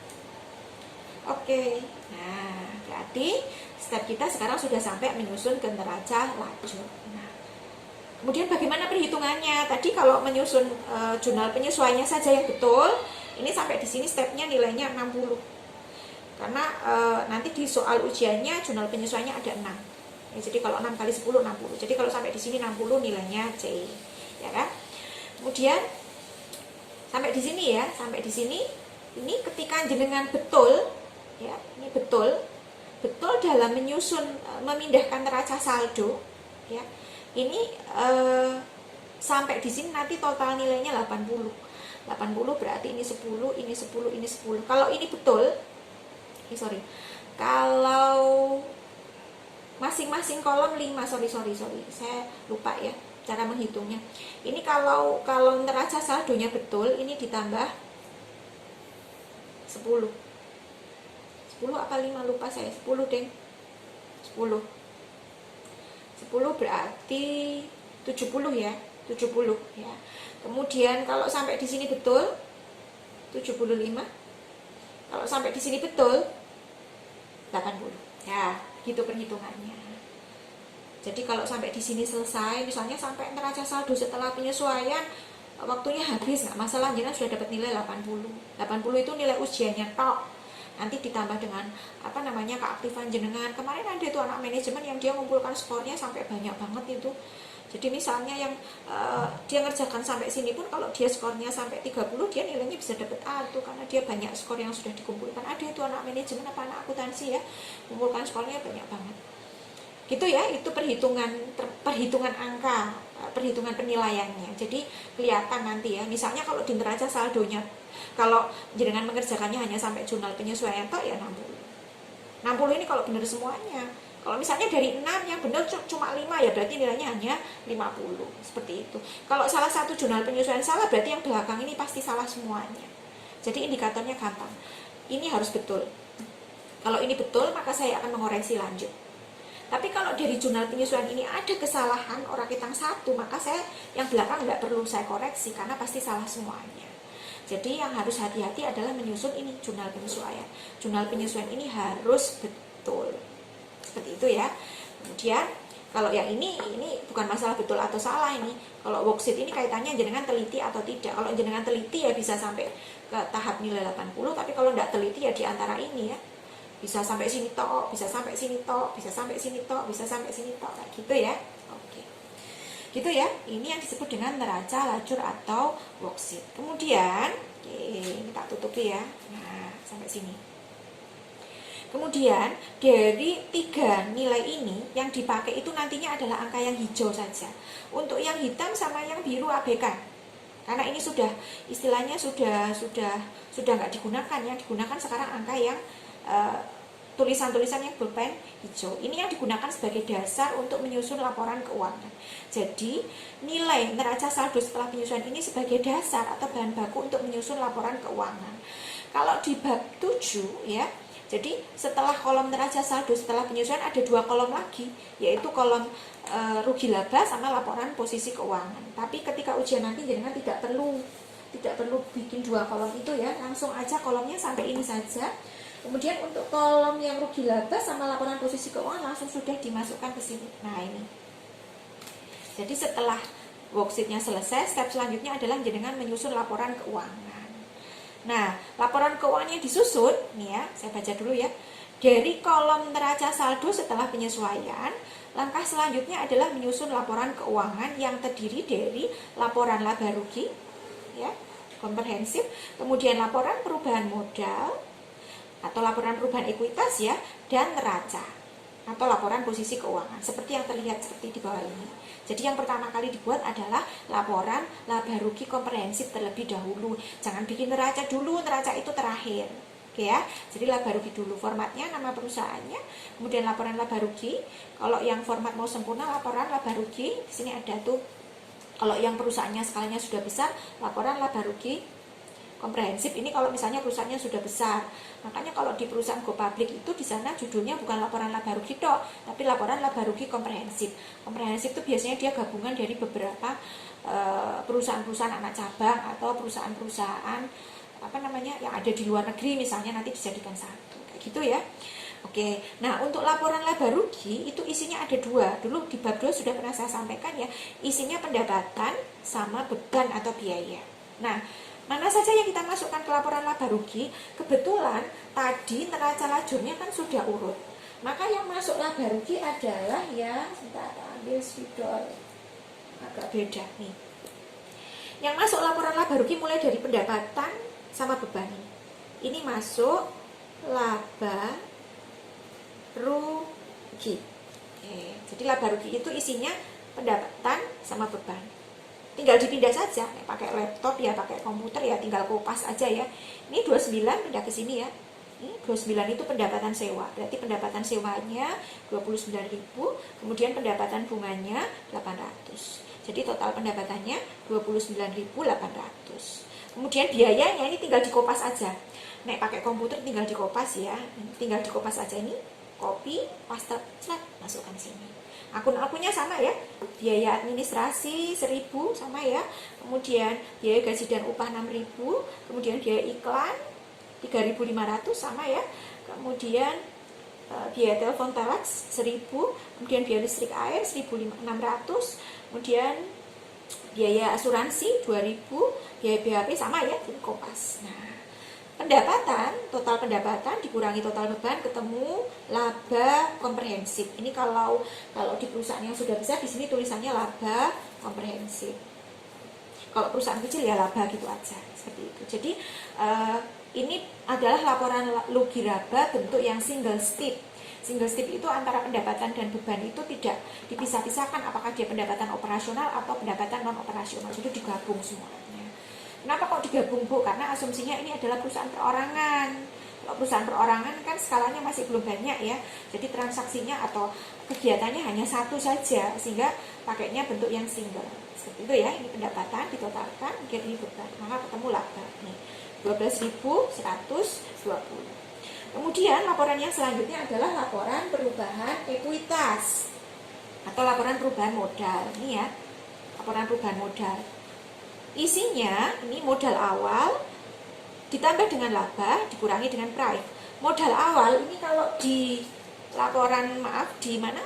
A: Oke, nah berarti step kita sekarang sudah sampai menyusun ke neraca laju. Nah, kemudian bagaimana perhitungannya? Tadi kalau menyusun jurnal penyesuaiannya saja yang betul, ini sampai di sini stepnya nilainya 60. Karena nanti di soal ujiannya jurnal penyesuaiannya ada 6. Ya, jadi kalau 6 kali 10 60. Jadi kalau sampai di sini 60 nilainya C, ya kan? Kemudian sampai di sini ya, sampai di sini ini ketika jenengan betul, ya, ini betul dalam menyusun memindahkan neraca saldo, ya. Ini sampai di sini nanti total nilainya 80. 80 berarti ini 10, ini 10, ini 10. Kalau ini betul, kalau masing-masing kolom 5, sorry, saya lupa ya cara menghitungnya. Ini kalau neraca saldonya betul, ini ditambah 10 apa 5 lupa saya, 10 deng, 10 berarti 70 ya, 70 ya. Kemudian kalau sampai di sini betul 75, kalau sampai di sini betul 80 ya, gitu perhitungannya. Jadi kalau sampai di sini selesai, misalnya sampai neraca saldo setelah penyesuaian waktunya habis, nggak masalah, jenengan sudah dapat nilai 80. 80 itu nilai ujiannya tok. Nanti ditambah dengan keaktifan jenengan. Kemarin ada tuh anak manajemen yang dia mengumpulkan skornya sampai banyak banget itu. Jadi misalnya yang dia ngerjakan sampai sini pun kalau dia skornya sampai 30, dia nilainya bisa dapat A tuh, karena dia banyak skor yang sudah dikumpulkan. Ada itu anak manajemen apa anak akuntansi ya, mengumpulkan skornya banyak banget. Gitu ya, itu perhitungan angka, perhitungan penilaiannya. Jadi kelihatan nanti ya, misalnya kalau di neraca saldonya, kalau jenengan mengerjakannya hanya sampai jurnal penyesuaian toh ya 60. 60 ini kalau benar semuanya. Kalau misalnya dari 6 yang benar cuma 5 ya berarti nilainya hanya 50. Seperti itu. Kalau salah satu jurnal penyesuaian salah, berarti yang belakang ini pasti salah semuanya. Jadi indikatornya gampang. Ini harus betul. Kalau ini betul, maka saya akan mengoreksi lanjut. Tapi kalau dari jurnal penyesuaian ini ada kesalahan orang kitang satu, maka saya yang belakang nggak perlu saya koreksi karena pasti salah semuanya. Jadi yang harus hati-hati adalah menyusun ini jurnal penyesuaian. Jurnal penyesuaian ini harus betul. Seperti itu ya. Kemudian kalau yang ini bukan masalah betul atau salah ini. Kalau worksheet ini kaitannya jenengan teliti atau tidak. Kalau jenengan teliti ya bisa sampai ke tahap nilai 80, tapi kalau tidak teliti ya di antara ini ya. Bisa sampai sini tok, bisa sampai sini tok, bisa sampai sini tok, bisa sampai sini tok, kayak gitu ya. Oke. Gitu ya. Ini yang disebut dengan neraca lajur atau worksheet. Kemudian, oke, ini tak tutupi ya. Nah, sampai sini. Kemudian dari 3 nilai ini yang dipakai itu nantinya adalah angka yang hijau saja. Untuk yang hitam sama yang biru abaikan. Karena ini sudah istilahnya sudah nggak digunakan. Yang digunakan sekarang angka yang tulisan-tulisan yang bolpen hijau. Ini yang digunakan sebagai dasar untuk menyusun laporan keuangan. Jadi nilai neraca saldo setelah penyesuaian ini sebagai dasar atau bahan baku untuk menyusun laporan keuangan. Kalau di bab 7 ya, jadi setelah kolom neraca saldo setelah penyesuaian ada 2 kolom lagi, yaitu kolom rugi laba sama laporan posisi keuangan. Tapi ketika ujian nanti jangan tidak perlu bikin 2 kolom itu ya, langsung aja kolomnya sampai ini saja. Kemudian untuk kolom yang rugi laba sama laporan posisi keuangan langsung sudah dimasukkan ke sini. Nah ini. Jadi setelah worksheetnya selesai, step selanjutnya adalah jenengan menyusun laporan keuangan. Nah, laporan keuangannya disusun, nih ya, saya baca dulu ya. Dari kolom neraca saldo setelah penyesuaian, langkah selanjutnya adalah menyusun laporan keuangan yang terdiri dari laporan laba rugi, ya, komprehensif, kemudian laporan perubahan modal, atau laporan perubahan ekuitas ya, dan neraca atau laporan posisi keuangan seperti yang terlihat seperti di bawah ini. Jadi yang pertama kali dibuat adalah laporan laba rugi komprehensif terlebih dahulu. Jangan bikin neraca dulu, neraca itu terakhir. Oke ya. Jadi laba rugi dulu, formatnya nama perusahaannya, kemudian laporan laba rugi. Kalau yang format mau sempurna laporan laba rugi, di sini ada tuh. Kalau yang perusahaannya skalanya sudah besar, laporan laba rugi komprehensif. Ini kalau misalnya perusahaannya sudah besar. Makanya kalau di perusahaan go public itu di sana judulnya bukan laporan laba rugi dok, tapi laporan laba rugi komprehensif. Komprehensif itu biasanya dia gabungan dari beberapa perusahaan-perusahaan anak cabang atau perusahaan-perusahaan yang ada di luar negeri misalnya, nanti dijadikan satu kayak gitu ya. Oke, nah untuk laporan laba rugi itu isinya ada 2. Dulu di bab 2 sudah pernah saya sampaikan ya, isinya pendapatan sama beban atau biaya. Nah, mana saja yang kita masukkan ke laporan laba rugi? Kebetulan tadi neraca lajurnya kan sudah urut. Maka yang masuk laba rugi adalah ya, sebentar ambil spidol. Agak beda nih. Yang masuk laporan laba rugi mulai dari pendapatan sama beban. Ini masuk laba rugi. Jadi laba rugi itu isinya pendapatan sama beban. Tinggal dipindah saja, pakai laptop ya, pakai komputer ya, tinggal kopas aja ya. Ini 29 pindah ke sini ya. Ini 29 itu pendapatan sewa. Berarti pendapatan sewanya 29.000, kemudian pendapatan bunganya 800. Jadi total pendapatannya 29.800. Kemudian biayanya ini tinggal dikopas aja. Nek pakai komputer tinggal dikopas ya. Tinggal dikopas aja ini, copy, paste, masukkan sini. Akun-akunnya sama ya, biaya administrasi 1.000 sama ya, kemudian biaya gaji dan upah 6.000, kemudian biaya iklan 3.500 sama ya, kemudian biaya telepon telex 1.000, kemudian biaya listrik air 1.600, kemudian biaya asuransi 2.000, biaya BHP sama ya, ini kopas. Nah, pendapatan, total pendapatan dikurangi total beban ketemu laba komprehensif. Ini kalau di perusahaan yang sudah besar di sini tulisannya laba komprehensif. Kalau perusahaan kecil ya laba gitu aja, seperti itu. Jadi ini adalah laporan rugi laba bentuk yang single step. Single step itu antara pendapatan dan beban itu tidak dipisah-pisahkan apakah dia pendapatan operasional atau pendapatan non operasional. Jadi digabung semuanya. Kenapa kok digabung Bu? Karena asumsinya ini adalah perusahaan perorangan. Kalau perusahaan perorangan kan skalanya masih belum banyak ya. Jadi transaksinya atau kegiatannya hanya satu saja, sehingga pakainya bentuk yang single. Seperti itu ya, ini pendapatan ditotalkan, kemudian ini beban. Maka ketemu laba nih, 12.120. Kemudian laporan yang selanjutnya adalah laporan perubahan ekuitas atau laporan perubahan modal. Ini ya, laporan perubahan modal. Isinya ini modal awal ditambah dengan laba dikurangi dengan price. Modal awal ini kalau di laporan di mana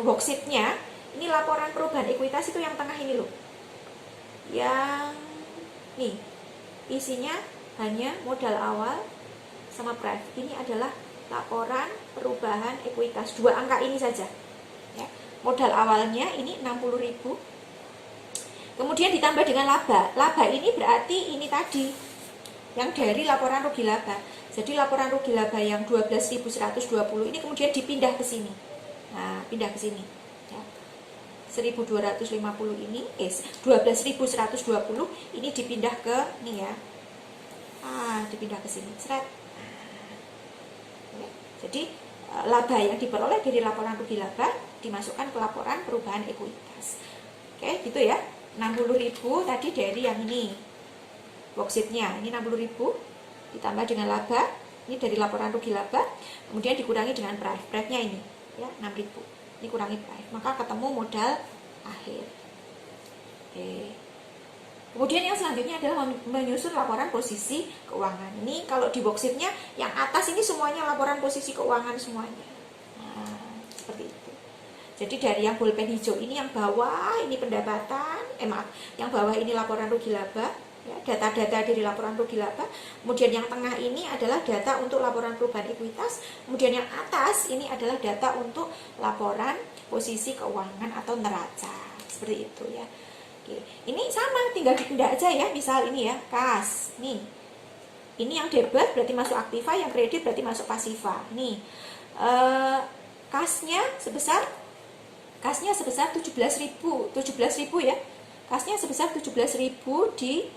A: worksheetnya, ini laporan perubahan ekuitas itu yang tengah ini loh, yang nih isinya hanya modal awal sama price. Ini adalah laporan perubahan ekuitas, 2 angka ini saja ya. Modal awalnya ini 60.000, kemudian ditambah dengan laba. Laba ini berarti ini tadi yang dari laporan rugi laba. Jadi laporan rugi laba yang 12.120 ini kemudian dipindah ke sini. Nah, pindah ke sini ya. 1.250 ini 12.120 ini dipindah ke nih ya. Dipindah ke sini. Seret. Jadi laba yang diperoleh dari laporan rugi laba dimasukkan ke laporan perubahan ekuitas. Oke, gitu ya. 60.000 tadi dari yang ini worksheetnya, ini 60.000 ditambah dengan laba, ini dari laporan rugi laba, kemudian dikurangi dengan price. Price-nya ini ya 6.000. Ini kurangi price, maka ketemu modal akhir. Oke. Kemudian yang selanjutnya adalah menyusun laporan posisi keuangan. Ini kalau di worksheetnya yang atas ini semuanya laporan posisi keuangan semuanya. Nah, seperti itu. Jadi dari yang bolpen hijau ini, yang bawah ini pendapatan, yang bawah ini laporan rugi laba, ya, data-data dari laporan rugi laba. Kemudian yang tengah ini adalah data untuk laporan perubahan ekuitas. Kemudian yang atas ini adalah data untuk laporan posisi keuangan atau neraca. Seperti itu ya. Oke. Ini sama, tinggal dipindah aja ya. Misal ini ya, kas. Nih. Ini yang debit berarti masuk aktiva, yang kredit berarti masuk pasiva. Nih. Kasnya sebesar 17.000 ya. Kasnya sebesar 17.000 di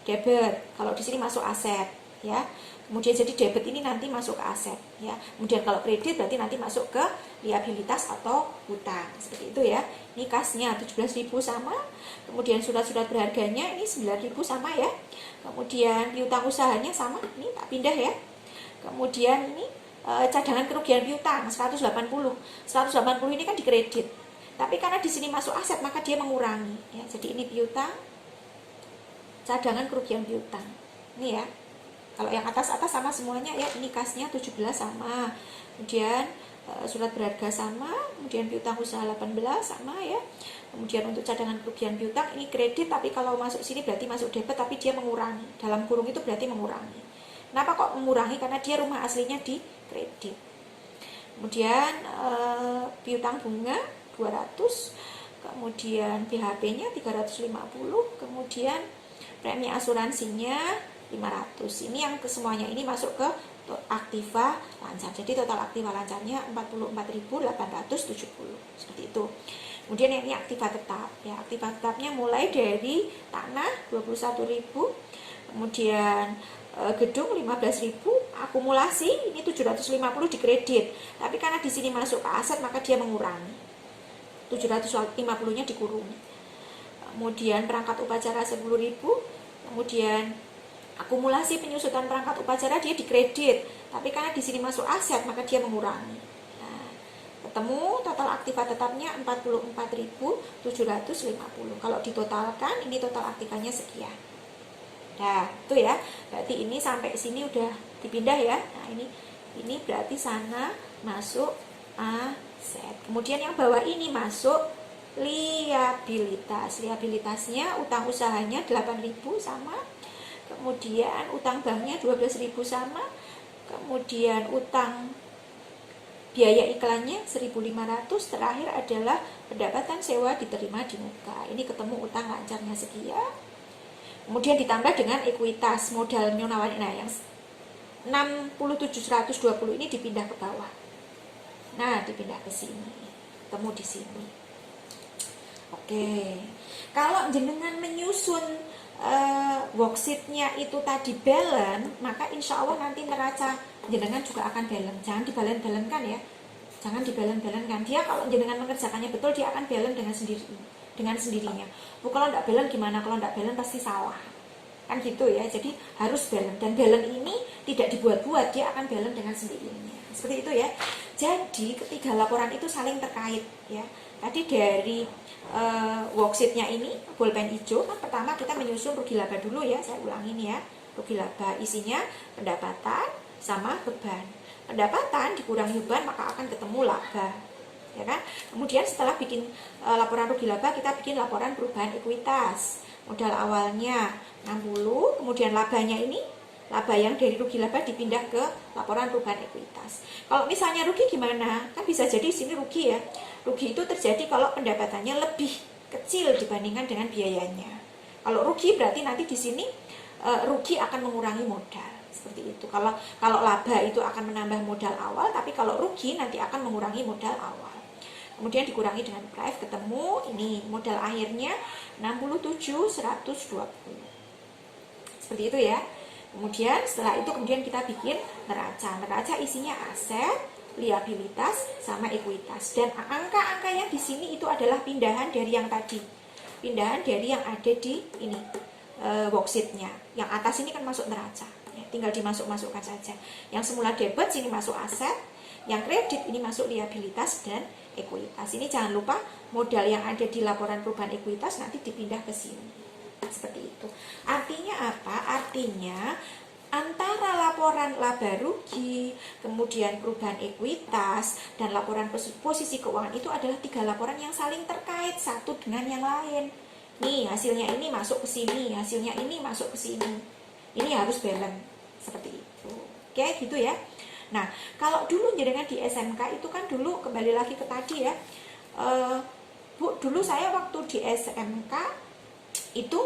A: debit. Kalau di sini masuk aset ya. Kemudian jadi debit ini nanti masuk ke aset ya. Kemudian kalau kredit berarti nanti masuk ke liabilitas atau hutang. Seperti itu ya. Ini kasnya 17.000 sama. Kemudian surat-surat berharganya ini 9.000 sama ya. Kemudian piutang usahanya sama. Ini tak pindah ya. Kemudian ini cadangan kerugian piutang 180. 180 ini kan dikredit. Tapi karena di sini masuk aset maka dia mengurangi ya. Jadi ini piutang, cadangan kerugian piutang. Ini ya. Kalau yang atas-atas sama semuanya ya. Ini kasnya 17 sama. Kemudian surat berharga sama. Kemudian piutang usaha 18 sama ya. Kemudian untuk cadangan kerugian piutang ini kredit, tapi kalau masuk sini berarti masuk debit, tapi dia mengurangi. Dalam kurung itu berarti mengurangi. Kenapa kok mengurangi? Karena dia rumah aslinya di kredit. Kemudian piutang bunga 200, kemudian BHP-nya 350, kemudian premi asuransinya 500. Ini yang kesemuanya ini masuk ke aktiva lancar. Jadi total aktiva lancarnya 44.870. Seperti itu. Kemudian yang ini aktiva tetap ya. Aktiva tetapnya mulai dari tanah 21.000, kemudian gedung 15.000, akumulasi ini 750 di kredit. Tapi karena di sini masuk ke aset maka dia mengurangi. 750-nya dikurung. Kemudian perangkat upacara 10.000, kemudian akumulasi penyusutan perangkat upacara dia dikredit. Tapi karena di sini masuk aset maka dia mengurangi. Nah, ketemu total aktiva tetapnya 44.750. Kalau ditotalkan ini total aktivanya sekian. Nah, itu ya. Berarti ini sampai sini udah dipindah ya. Nah, ini berarti sana masuk aset. Kemudian yang bawah ini masuk liabilitas. Liabilitasnya utang usahanya 8.000 sama. Kemudian utang banknya 12.000 sama. Kemudian utang biaya iklannya 1.500. Terakhir adalah pendapatan sewa diterima di muka. Ini ketemu utang lancarnya sekian. Kemudian ditambah dengan ekuitas modal mionawan. Nah, yang 67.120 ini dipindah ke bawah. Nah, dipindah ke sini. Ketemu di sini. Oke. Kalau jenengan menyusun worksheetnya itu tadi balance, maka insya Allah nanti neraca jenengan juga akan balance. Jangan dibalen-balenkan ya. Jangan dibalen-balenkan. Dia kalau jenengan mengerjakannya betul, dia akan balance dengan sendirinya. Kalau tidak balance gimana? Kalau tidak balance pasti salah. kan gitu ya. Jadi harus balance, dan balance ini tidak dibuat-buat, dia akan balance dengan sendirinya, seperti itu ya. Jadi ketiga laporan itu saling terkait ya. Tadi dari worksheetnya ini bolpen hijau kan, pertama kita menyusun rugi laba dulu ya, saya ulangin ya. Rugi laba isinya pendapatan sama beban. Pendapatan dikurangi beban maka akan ketemu laba, ya kan. Kemudian setelah bikin laporan rugi laba, kita bikin laporan perubahan ekuitas. Modal awalnya 60, kemudian labanya ini, laba yang dari rugi laba dipindah ke laporan perubahan ekuitas. Kalau misalnya rugi gimana? Kan bisa jadi sini rugi ya. Rugi itu terjadi kalau pendapatannya lebih kecil dibandingkan dengan biayanya. Kalau rugi berarti nanti di sini rugi akan mengurangi modal. Seperti itu. Kalau laba itu akan menambah modal awal, tapi kalau rugi nanti akan mengurangi modal awal. Kemudian dikurangi dengan price, ketemu ini modal akhirnya 67 120. Seperti itu ya. Kemudian setelah itu kemudian kita bikin neraca. Neraca isinya aset, liabilitas sama ekuitas. Dan angka-angka yang di sini itu adalah pindahan dari yang tadi. Pindahan dari yang ada di ini worksheetnya. Yang atas ini kan masuk neraca. Ya, tinggal dimasuk-masukkan saja. Yang semula debit sini masuk aset, yang kredit ini masuk liabilitas dan ekuitas. Ini jangan lupa modal yang ada di laporan perubahan ekuitas nanti dipindah ke sini. Seperti itu. Artinya apa? Artinya antara laporan laba rugi, kemudian perubahan ekuitas, dan laporan posisi keuangan itu adalah 3 laporan yang saling terkait satu dengan yang lain. Nih, hasilnya ini masuk ke sini, hasilnya ini masuk ke sini. Ini harus balance. Seperti itu. Oke, gitu ya. Nah, kalau dulu jenengan di SMK itu kan dulu kembali lagi ke tadi ya, Bu, dulu saya waktu di SMK itu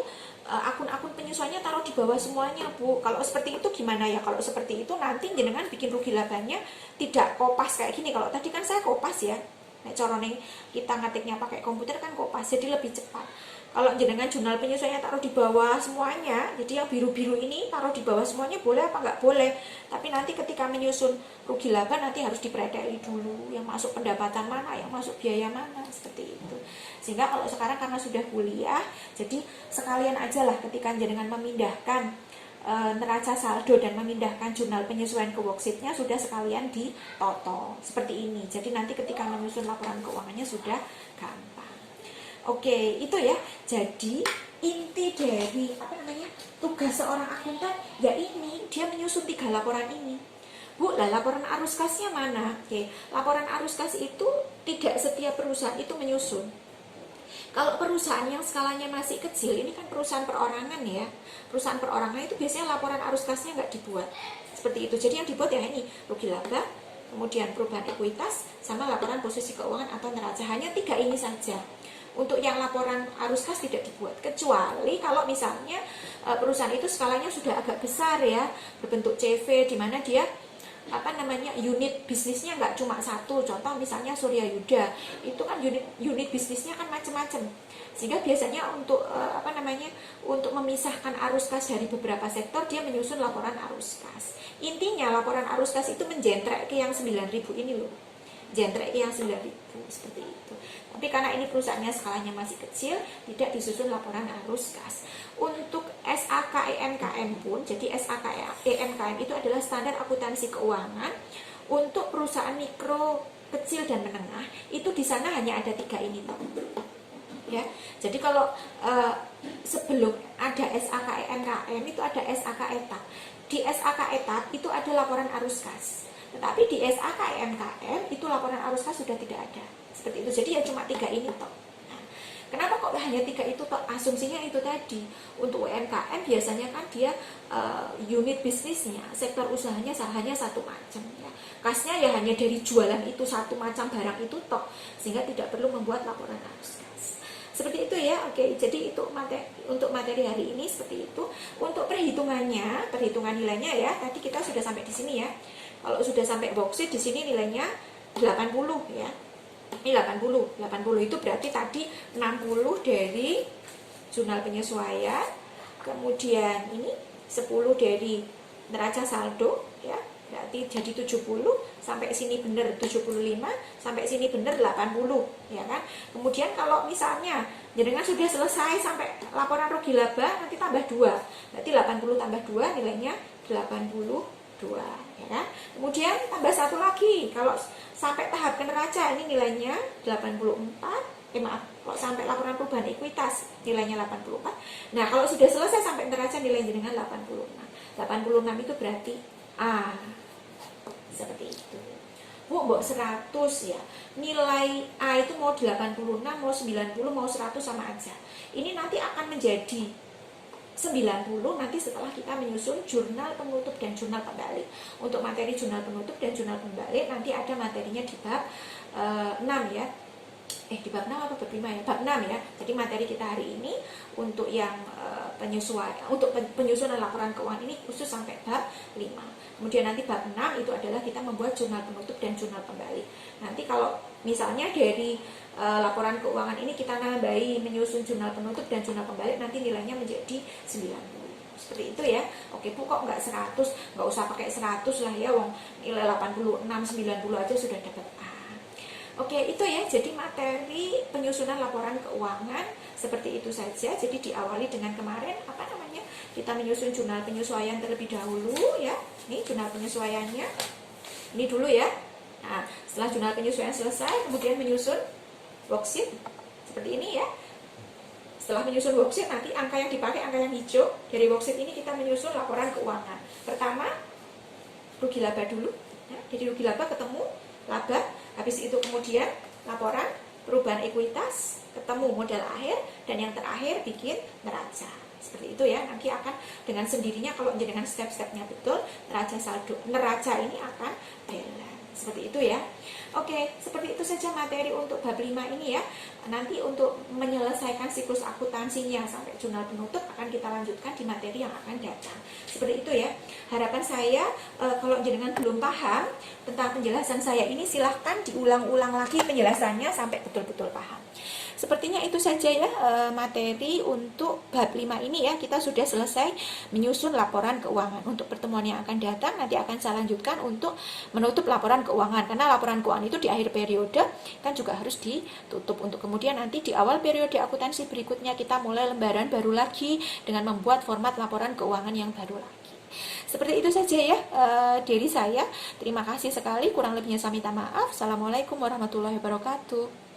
A: akun-akun penyesuaiannya taruh di bawah semuanya, Bu. Kalau seperti itu gimana ya? Kalau seperti itu nanti jenengan bikin rugi labanya tidak kopas kayak gini. Kalau tadi kan saya kopas ya. Nek corone kita ngetiknya pakai komputer kan kopas, jadi lebih cepat. Kalau jenengan jurnal penyesuaiannya taruh di bawah semuanya, jadi yang biru-biru ini taruh di bawah semuanya boleh apa nggak boleh. Tapi nanti ketika menyusun rugi laba nanti harus diprediksi dulu yang masuk pendapatan mana, yang masuk biaya mana, seperti itu. Sehingga kalau sekarang karena sudah kuliah, jadi sekalian aja lah ketika jenengan memindahkan neraca saldo dan memindahkan jurnal penyesuaian ke worksheetnya sudah sekalian ditoto seperti ini. Jadi nanti ketika menyusun laporan keuangannya sudah gampang. Oke, itu ya. Jadi inti dari tugas seorang akuntan ya ini, dia menyusun 3 laporan ini. Bu, lah laporan arus kasnya mana? Oke, laporan arus kas itu tidak setiap perusahaan itu menyusun. Kalau perusahaan yang skalanya masih kecil, ini kan perusahaan perorangan ya. Perusahaan perorangan itu biasanya laporan arus kasnya nggak dibuat. Seperti itu. Jadi yang dibuat ya ini, rugi laba, kemudian perubahan ekuitas, sama laporan posisi keuangan atau neraca. Hanya 3 ini saja. Untuk yang laporan arus kas tidak dibuat, kecuali kalau misalnya perusahaan itu skalanya sudah agak besar ya, berbentuk CV, di mana dia unit bisnisnya nggak cuma satu. Contoh misalnya Surya Yuda, itu kan unit bisnisnya kan macam-macam, sehingga biasanya untuk untuk memisahkan arus kas dari beberapa sektor, dia menyusun laporan arus kas. Intinya laporan arus kas itu menjentrek ke yang 9.000 ini loh, jentrek ke yang 9.000 seperti itu. Tapi karena ini perusahaannya skalanya masih kecil, tidak disusun laporan arus kas. Untuk SAKEMKM pun, jadi SAKEMKM itu adalah standar akuntansi keuangan untuk perusahaan mikro, kecil dan menengah. Itu di sana hanya ada 3 ini toh. Ya, jadi kalau sebelum ada SAKEMKM itu ada SAKETAP. Di SAKETAP itu ada laporan arus kas. Tetapi di SAKEMKM itu laporan arus kas sudah tidak ada. Seperti itu. Jadi ya cuma 3 ini toh. Nah, kenapa kok hanya 3 itu toh? Asumsinya itu tadi. Untuk UMKM biasanya kan dia unit bisnisnya, sektor usahanya hanya satu macam ya. Kasnya ya hanya dari jualan itu satu macam barang itu toh, sehingga tidak perlu membuat laporan arus kas. Seperti itu ya. Oke, jadi itu untuk materi hari ini seperti itu. Untuk perhitungan nilainya ya. Tadi kita sudah sampai di sini ya. Kalau sudah sampai worksheet di sini nilainya 80 ya. Ini 80 itu berarti tadi 60 dari jurnal penyesuaian, kemudian ini 10 dari neraca saldo ya, berarti jadi 70, sampai sini benar 75, sampai sini benar 80 ya kan. Kemudian kalau misalnya jenengan sudah selesai sampai laporan rugi laba, nanti tambah 2. Berarti 80 tambah 2 nilainya 82, ya kan? Kemudian tambah satu lagi, kalau sampai tahap ke neraca ini nilainya 84. Maaf, kalau sampai laporan perubahan ekuitas nilainya 84. Nah, kalau sudah selesai sampai neraca nilai jenengan 86. 86 itu berarti A. Seperti itu. Bu, mbok 100 ya. Nilai A itu mau 86, mau 90, mau 100 sama aja. Ini nanti akan menjadi 90 nanti setelah kita menyusun jurnal penutup dan jurnal pembalik. Untuk materi jurnal penutup dan jurnal pembalik nanti ada materinya di bab 6 ya. Di bab 6 atau bab 5 ya? Bab 6 ya. Jadi materi kita hari ini untuk yang penyesuaian, untuk penyusunan laporan keuangan ini khusus sampai bab 5. Kemudian nanti bab 6 itu adalah kita membuat jurnal penutup dan jurnal pembalik. Nanti kalau misalnya dari laporan keuangan ini kita nambahi menyusun jurnal penutup dan jurnal pembalik, nanti nilainya menjadi 90. Seperti itu ya. Oke Bu, kok nggak 100? Nggak usah pakai 100 lah ya, wong nilai 86, 90 aja sudah dapat A. Oke, itu ya. Jadi materi penyusunan laporan keuangan seperti itu saja. Jadi diawali dengan kemarin apa namanya? Kita menyusun jurnal penyesuaian terlebih dahulu ya. Ini jurnal penyesuaiannya. Ini dulu ya. Nah, setelah jurnal penyesuaian selesai, kemudian menyusun worksheet seperti ini ya. Setelah menyusun worksheet, nanti angka yang dipakai angka yang hijau. Dari worksheet ini kita menyusun laporan keuangan. Pertama, rugi laba dulu ya. Jadi rugi laba ketemu laba, habis itu kemudian laporan perubahan ekuitas, ketemu modal akhir, dan yang terakhir bikin neraca. Seperti itu ya. Nanti akan dengan sendirinya kalau dengan step-stepnya betul, neraca ini akan balance. Seperti itu ya. Oke, seperti itu saja materi untuk bab 5 ini ya. Nanti untuk menyelesaikan siklus akuntansinya sampai jurnal penutup akan kita lanjutkan di materi yang akan datang. Seperti itu ya. Harapan saya kalau jenengan belum paham tentang penjelasan saya ini, silahkan diulang-ulang lagi penjelasannya sampai betul-betul paham. Sepertinya itu saja ya materi untuk bab 5 ini ya. Kita sudah selesai menyusun laporan keuangan. Untuk pertemuan yang akan datang nanti akan saya lanjutkan untuk menutup laporan keuangan. Karena laporan keuangan itu di akhir periode kan juga harus ditutup. Untuk kemudian nanti di awal periode akuntansi berikutnya kita mulai lembaran baru lagi dengan membuat format laporan keuangan yang baru lagi. Seperti itu saja ya dari saya. Terima kasih sekali. Kurang lebihnya saya minta maaf. Assalamualaikum warahmatullahi wabarakatuh.